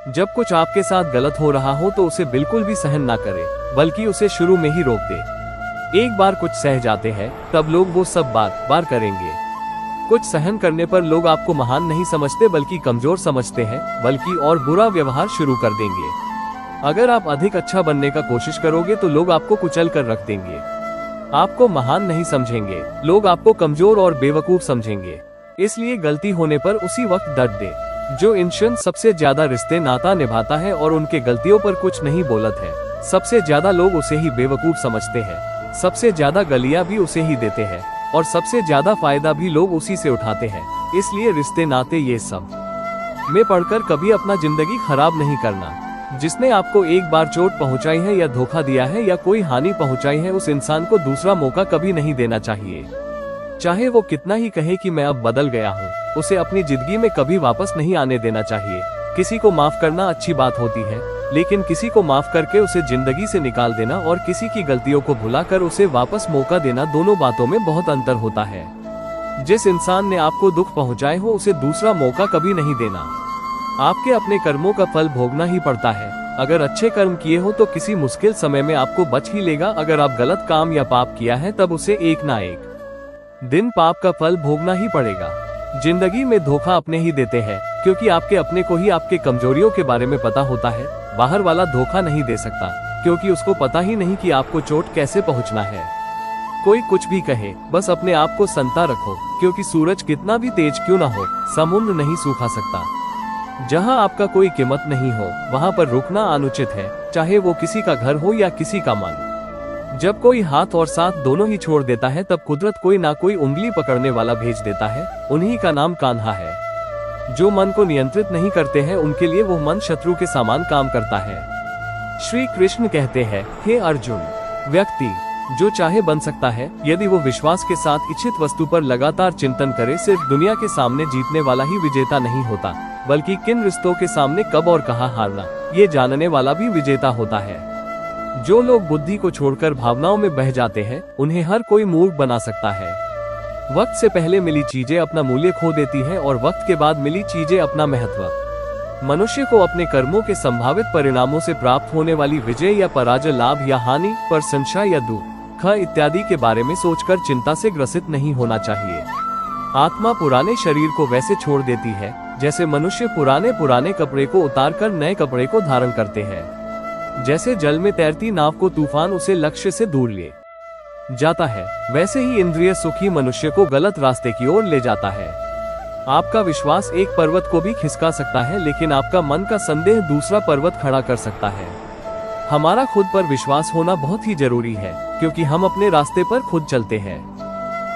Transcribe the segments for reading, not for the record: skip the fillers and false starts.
जब कुछ आपके साथ गलत हो रहा हो तो उसे बिल्कुल भी सहन ना करें, बल्कि उसे शुरू में ही रोक दे। एक बार कुछ सह जाते हैं तब लोग वो सब बार बार करेंगे। कुछ सहन करने पर लोग आपको महान नहीं समझते बल्कि कमजोर समझते हैं, बल्कि और बुरा व्यवहार शुरू कर देंगे। अगर आप अधिक अच्छा बनने का कोशिश करोगे तो लोग आपको कुचल कर रख देंगे। आपको महान नहीं समझेंगे, लोग आपको कमजोर और बेवकूफ समझेंगे। इसलिए गलती होने पर उसी वक्त डांट दे। जो इंसान सबसे ज्यादा रिश्ते नाता निभाता है और उनके गलतियों पर कुछ नहीं बोलत है, सबसे ज्यादा लोग उसे ही बेवकूफ समझते हैं, सबसे ज्यादा गालियां भी उसे ही देते हैं और सबसे ज्यादा फायदा भी लोग उसी से उठाते हैं। इसलिए रिश्ते नाते ये सब में पढ़कर कभी अपना जिंदगी खराब नहीं करना। जिसने आपको एक बार चोट पहुंचाई है या धोखा दिया है या कोई हानि पहुंचाई है, उस इंसान को दूसरा मौका कभी नहीं देना चाहिए। चाहे वो कितना ही कहे कि मैं अब बदल गया हूँ, उसे अपनी जिंदगी में कभी वापस नहीं आने देना चाहिए। किसी को माफ करना अच्छी बात होती है, लेकिन किसी को माफ करके उसे जिंदगी से निकाल देना और किसी की गलतियों को भुलाकर उसे वापस मौका देना, दोनों बातों में बहुत अंतर होता है। जिस इंसान ने आपको दुख पहुंचाए हो उसे दूसरा मौका कभी नहीं देना। आपके अपने कर्मों का फल भोगना ही पड़ता है। अगर अच्छे कर्म किए हो तो किसी मुश्किल समय में आपको बच ही लेगा। अगर आप गलत काम या पाप किया है तब उसे एक ना एक दिन पाप का फल भोगना ही पड़ेगा। जिंदगी में धोखा अपने ही देते हैं, क्योंकि आपके अपने को ही आपके कमजोरियों के बारे में पता होता है। बाहर वाला धोखा नहीं दे सकता, क्योंकि उसको पता ही नहीं कि आपको चोट कैसे पहुंचना है। कोई कुछ भी कहे, बस अपने आप को संता रखो, क्योंकि सूरज कितना भी तेज क्यों ना हो, समुद्र नहीं सूखा सकता। जहां आपका कोई कीमत नहीं हो वहां पर रुकना अनुचित है, चाहे वो किसी का घर हो या किसी का मन। जब कोई हाथ और साथ दोनों ही छोड़ देता है तब कुदरत कोई ना कोई उंगली पकड़ने वाला भेज देता है। उन्हीं का नाम कान्हा है। जो मन को नियंत्रित नहीं करते हैं उनके लिए वो मन शत्रु के समान काम करता है। श्री कृष्ण कहते हैं, हे अर्जुन, व्यक्ति जो चाहे बन सकता है यदि वो विश्वास के साथ इच्छित वस्तु पर लगातार चिंतन करे। सिर्फ दुनिया के सामने जीतने वाला ही विजेता नहीं होता, बल्कि किन रिश्तों के सामने कब और कहां हारना, ये जानने वाला भी विजेता होता है। जो लोग बुद्धि को छोड़कर भावनाओं में बह जाते हैं उन्हें हर कोई मूर्ख बना सकता है। वक्त से पहले मिली चीजें अपना मूल्य खो देती हैं और वक्त के बाद मिली चीजें अपना महत्व। मनुष्य को अपने कर्मों के संभावित परिणामों से प्राप्त होने वाली विजय या पराजय, लाभ या हानि, प्रशंसा या दुख इत्यादि के बारे में सोचकर चिंता से ग्रसित नहीं होना चाहिए। आत्मा पुराने शरीर को वैसे छोड़ देती है जैसे मनुष्य पुराने कपड़े को उतारकर नए कपड़े को धारण करते हैं। जैसे जल में तैरती नाव को तूफान उसे लक्ष्य से दूर ले जाता है, वैसे ही इंद्रिय सुखी मनुष्य को गलत रास्ते की ओर ले जाता है। आपका विश्वास एक पर्वत को भी खिसका सकता है, लेकिन आपका मन का संदेह दूसरा पर्वत खड़ा कर सकता है। हमारा खुद पर विश्वास होना बहुत ही जरूरी है, क्योंकि हम अपने रास्ते पर खुद चलते हैं।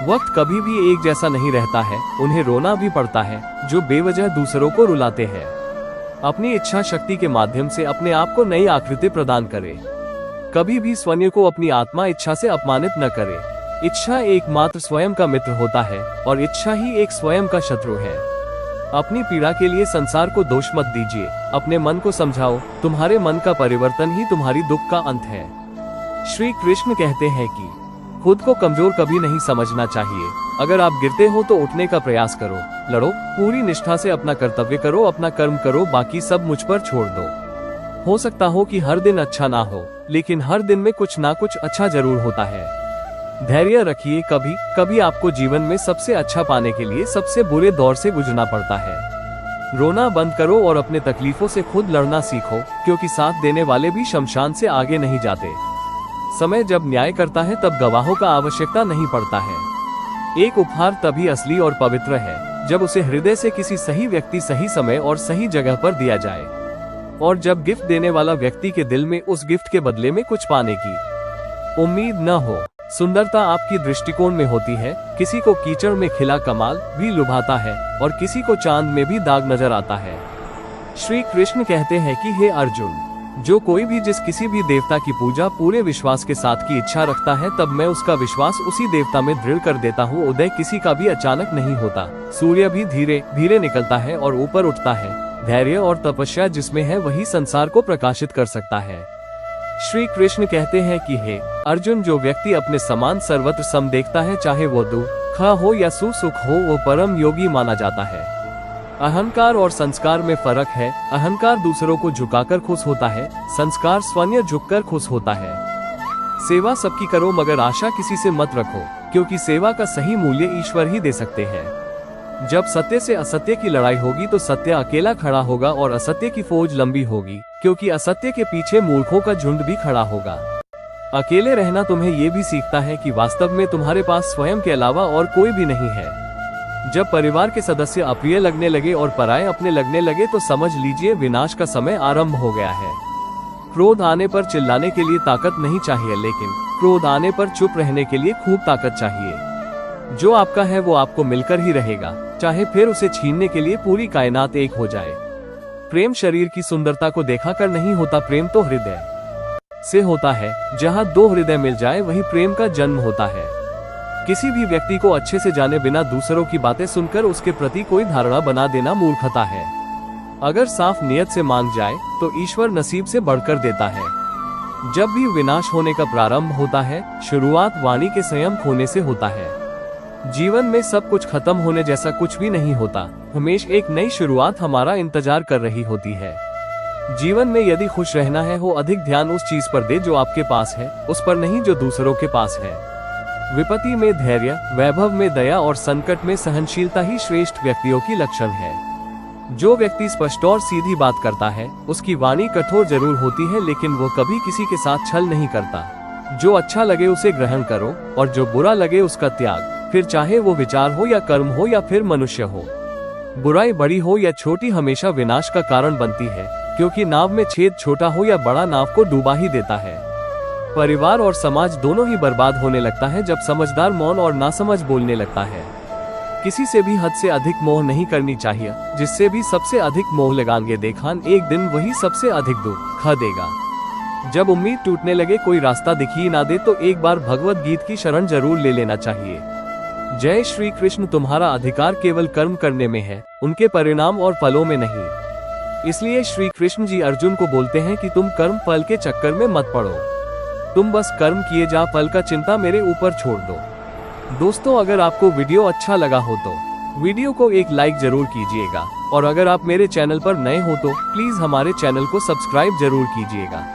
वक्त कभी भी एक जैसा नहीं रहता है, उन्हें रोना भी पड़ता है जो बेवजह दूसरों को रुलाते हैं। अपनी इच्छा शक्ति के माध्यम से अपने आप को नई आकृति प्रदान करें। कभी भी स्वयं को अपनी आत्मा इच्छा से अपमानित न करें। इच्छा एकमात्र स्वयं का मित्र होता है और इच्छा ही एक स्वयं का शत्रु है। अपनी पीड़ा के लिए संसार को दोष मत दीजिए, अपने मन को समझाओ। तुम्हारे मन का परिवर्तन ही तुम्हारी दुख का अंत है। श्री कृष्ण कहते हैं कि खुद को कमजोर कभी नहीं समझना चाहिए। अगर आप गिरते हो तो उठने का प्रयास करो, लड़ो, पूरी निष्ठा से अपना कर्तव्य करो, अपना कर्म करो, बाकी सब मुझ पर छोड़ दो। हो सकता हो कि हर दिन अच्छा ना हो, लेकिन हर दिन में कुछ ना कुछ अच्छा जरूर होता है। धैर्य रखिए, कभी कभी आपको जीवन में सबसे अच्छा पाने के लिए सबसे बुरे दौर से गुजरना पड़ता है। रोना बंद करो और अपने तकलीफों से खुद लड़ना सीखो, क्योंकि साथ देने वाले भी शमशान से आगे नहीं जाते। समय जब न्याय करता है तब गवाहों का आवश्यकता नहीं पड़ता है। एक उपहार तभी असली और पवित्र है जब उसे हृदय से किसी सही व्यक्ति, सही समय और सही जगह पर दिया जाए, और जब गिफ्ट देने वाला व्यक्ति के दिल में उस गिफ्ट के बदले में कुछ पाने की उम्मीद न हो। सुंदरता आपकी दृष्टिकोण में होती है। किसी को कीचड़ में खिला कमाल भी लुभाता है और किसी को चांद में भी दाग नजर आता है। श्री कृष्ण कहते हैं कि हे अर्जुन, जो कोई भी जिस किसी भी देवता की पूजा पूरे विश्वास के साथ की इच्छा रखता है, तब मैं उसका विश्वास उसी देवता में दृढ़ कर देता हूँ। उदय किसी का भी अचानक नहीं होता, सूर्य भी धीरे धीरे निकलता है और ऊपर उठता है। धैर्य और तपस्या जिसमें है वही संसार को प्रकाशित कर सकता है। श्री कृष्ण कहते हैं कि हे अर्जुन, जो व्यक्ति अपने समान सर्वत्र सम देखता है, चाहे वो दुख हो या सुख हो, वो परम योगी माना जाता है। अहंकार और संस्कार में फर्क है। अहंकार दूसरों को झुकाकर खुश होता है, संस्कार स्वयं झुककर खुश होता है। सेवा सबकी करो मगर आशा किसी से मत रखो, क्योंकि सेवा का सही मूल्य ईश्वर ही दे सकते हैं। जब सत्य से असत्य की लड़ाई होगी तो सत्य अकेला खड़ा होगा और असत्य की फौज लंबी होगी, क्योंकि असत्य के पीछे मूर्खों का झुंड भी खड़ा होगा। अकेले रहना तुम्हें ये भी सीखता है कि वास्तव में तुम्हारे पास स्वयं के अलावा और कोई भी नहीं है। जब परिवार के सदस्य अप्रिय लगने लगे और पराये अपने लगने लगे तो समझ लीजिए विनाश का समय आरंभ हो गया है। क्रोध आने पर चिल्लाने के लिए ताकत नहीं चाहिए, लेकिन क्रोध आने पर चुप रहने के लिए खूब ताकत चाहिए। जो आपका है वो आपको मिलकर ही रहेगा, चाहे फिर उसे छीनने के लिए पूरी कायनात एक हो जाए। प्रेम शरीर की सुंदरता को देखा कर नहीं होता, प्रेम तो हृदय से होता है। जहाँ दो हृदय मिल जाए वही प्रेम का जन्म होता है। किसी भी व्यक्ति को अच्छे से जाने बिना दूसरों की बातें सुनकर उसके प्रति कोई धारणा बना देना मूर्खता है। अगर साफ नियत से मांग जाए तो ईश्वर नसीब से बढ़कर देता है। जब भी विनाश होने का प्रारंभ होता है, शुरुआत वाणी के संयम खोने से होता है। जीवन में सब कुछ खत्म होने जैसा कुछ भी नहीं होता, हमेशा एक नई शुरुआत हमारा इंतजार कर रही होती है। जीवन में यदि खुश रहना है हो अधिक ध्यान उस चीज पर दे जो आपके पास है, उस पर नहीं जो दूसरों के पास है। विपत्ति में धैर्य, वैभव में दया और संकट में सहनशीलता ही श्रेष्ठ व्यक्तियों की लक्षण है। जो व्यक्ति स्पष्ट और सीधी बात करता है उसकी वाणी कठोर जरूर होती है, लेकिन वो कभी किसी के साथ छल नहीं करता। जो अच्छा लगे उसे ग्रहण करो और जो बुरा लगे उसका त्याग, फिर चाहे वो विचार हो या कर्म हो या फिर मनुष्य हो। बुराई बड़ी हो या छोटी हमेशा विनाश का कारण बनती है, क्योंकि नाव में छेद छोटा हो या बड़ा नाव को डूबा ही देता है। परिवार और समाज दोनों ही बर्बाद होने लगता है जब समझदार मौन और नासमझ बोलने लगता है। किसी से भी हद से अधिक मोह नहीं करनी चाहिए, जिससे भी सबसे अधिक मोह लगाएंगे देखान एक दिन वही सबसे अधिक दुख देगा। जब उम्मीद टूटने लगे, कोई रास्ता दिखी ना दे तो एक बार भगवत गीता की शरण जरूर ले लेना चाहिए। जय श्री कृष्ण। तुम्हारा अधिकार केवल कर्म करने में है, उनके परिणाम और फलों में नहीं। इसलिए श्री कृष्ण जी अर्जुन को बोलते हैं कि तुम कर्म फल के चक्कर में मत पड़ो, तुम बस कर्म किए जा, फल का चिंता मेरे ऊपर छोड़ दो। दोस्तों, अगर आपको वीडियो अच्छा लगा हो तो वीडियो को एक लाइक जरूर कीजिएगा, और अगर आप मेरे चैनल पर नए हो तो प्लीज हमारे चैनल को सब्सक्राइब जरूर कीजिएगा।